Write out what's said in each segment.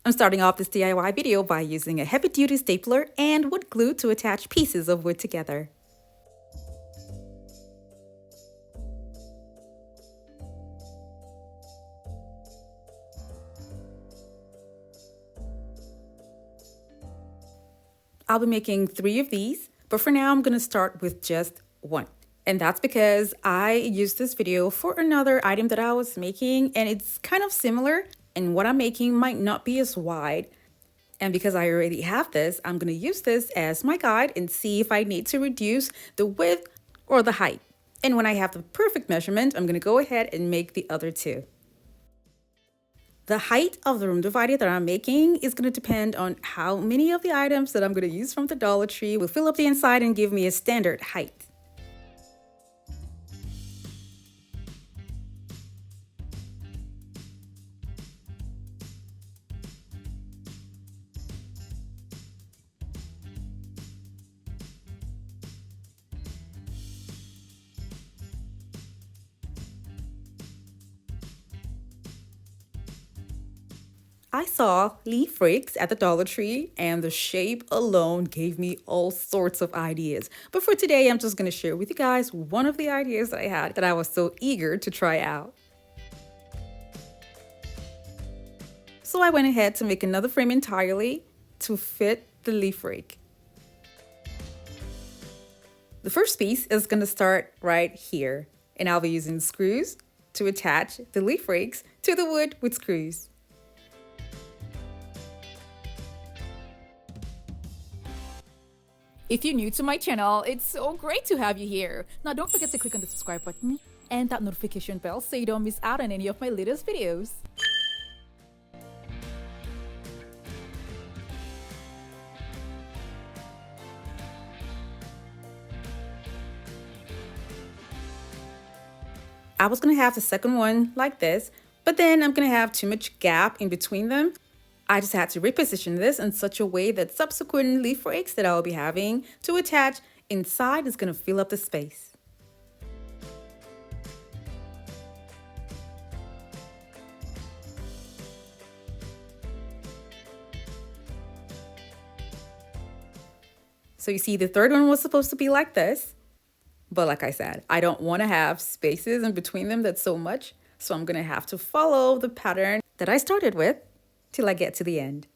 I'm starting off this DIY video by using a heavy-duty stapler and wood glue to attach pieces of wood together. I'll be making 3 of these, but for now I'm going to start with just one. And that's because I used this video for another item that I was making, and it's kind of similar, and what I'm making might not be as wide. And because I already have this, I'm going to use this as my guide and see if I need to reduce the width or the height. And when I have the perfect measurement, I'm going to go ahead and make the other two. The height of the room divider that I'm making is going to depend on how many of the items that I'm going to use from the Dollar Tree will fill up the inside and give me a standard height. I saw leaf rakes at the Dollar Tree, and the shape alone gave me all sorts of ideas. But for today, I'm just going to share with you guys one of the ideas that I had that I was so eager to try out. So I went ahead to make another frame entirely to fit the leaf rake. The first piece is going to start right here, and I'll be using screws to attach the leaf rakes to the wood with screws. If you're new to my channel, it's so great to have you here. Now don't forget to click on the subscribe button and that notification bell so you don't miss out on any of my latest videos. I was going to have the second one like this, but then I'm going to have too much gap in between them. I just had to reposition this in such a way that subsequent leaf rakes that I'll be having to attach inside is going to fill up the space. So you see, the third one was supposed to be like this, but like I said, I don't want to have spaces in between them that's so much, so I'm going to have to follow the pattern that I started with till I get to the end.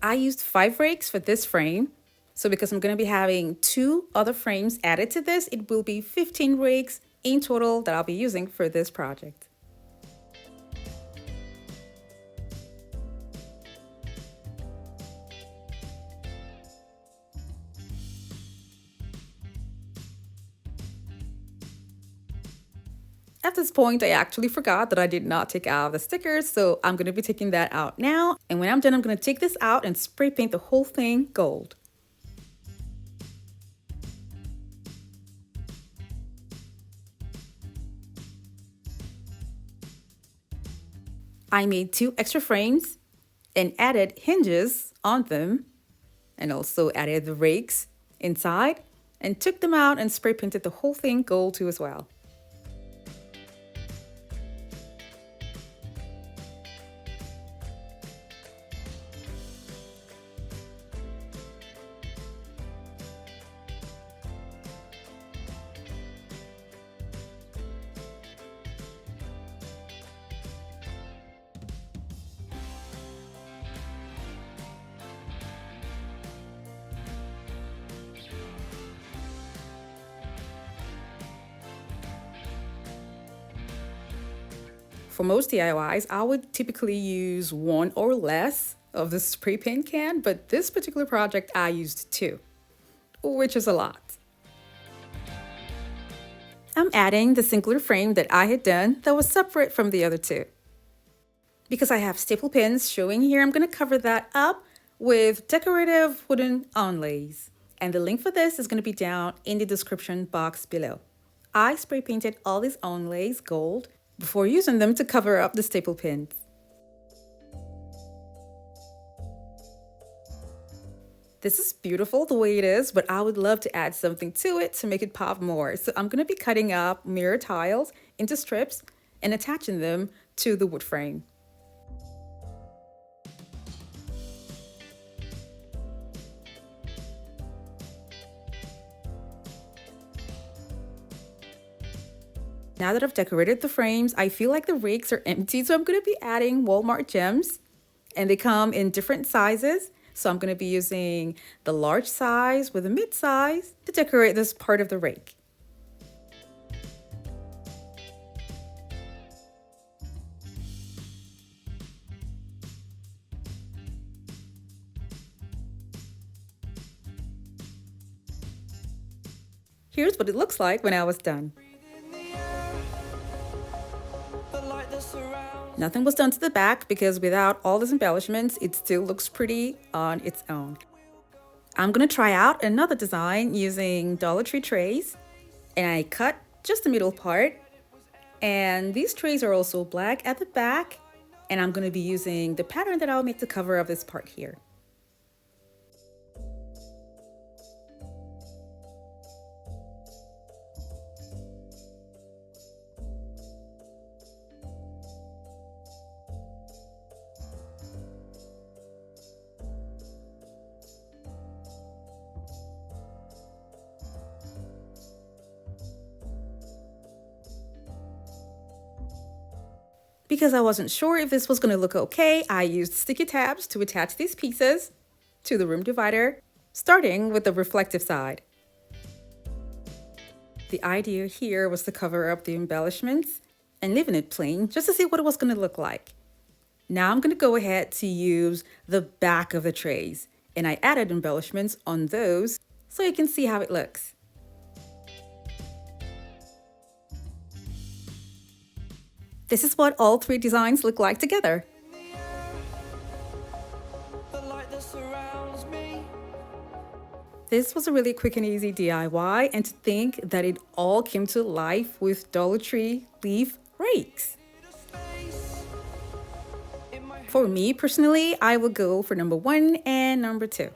I used 5 rakes for this frame. So because I'm going to be having 2 other frames added to this, it will be 15 rakes in total that I'll be using for this project. At this point, I actually forgot that I did not take out the stickers, so I'm going to be taking that out now. And when I'm done, I'm going to take this out and spray paint the whole thing gold. I made 2 extra frames and added hinges on them, and also added the rakes inside and took them out and spray painted the whole thing gold too as well. For most DIYs, I would typically use 1 or less of the spray paint can, but this particular project I used 2, which is a lot. I'm adding the singular frame that I had done that was separate from the other 2. Because I have staple pins showing here, I'm going to cover that up with decorative wooden onlays. And the link for this is going to be down in the description box below. I spray painted all these onlays gold before using them to cover up the staple pins. This is beautiful the way it is, but I would love to add something to it to make it pop more. So I'm going to be cutting up mirror tiles into strips and attaching them to the wood frame. Now that I've decorated the frames, I feel like the rakes are empty, so I'm going to be adding Walmart gems, and they come in different sizes. So I'm going to be using the large size with a mid size to decorate this part of the rake. Here's what it looks like when I was done. Nothing was done to the back because without all these embellishments, it still looks pretty on its own. I'm going to try out another design using Dollar Tree trays, and I cut just the middle part. And these trays are also black at the back, and I'm going to be using the pattern that I'll make the cover of this part here. Because I wasn't sure if this was going to look okay, I used sticky tabs to attach these pieces to the room divider, starting with the reflective side. The idea here was to cover up the embellishments and leaving it plain just to see what it was going to look like. Now I'm going to go ahead to use the back of the trays, and I added embellishments on those so you can see how it looks. This is what all three designs look like together. This was a really quick and easy DIY, and to think that it all came to life with Dollar Tree leaf rakes. For me personally, I would go for number 1 and number 2.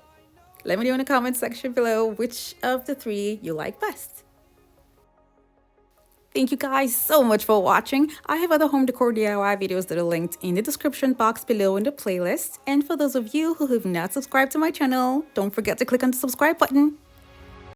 Let me know in the comment section below which of the 3 you like best. Thank you guys so much for watching. I have other home decor DIY videos that are linked in the description box below in the playlist. And for those of you who have not subscribed to my channel, don't forget to click on the subscribe button.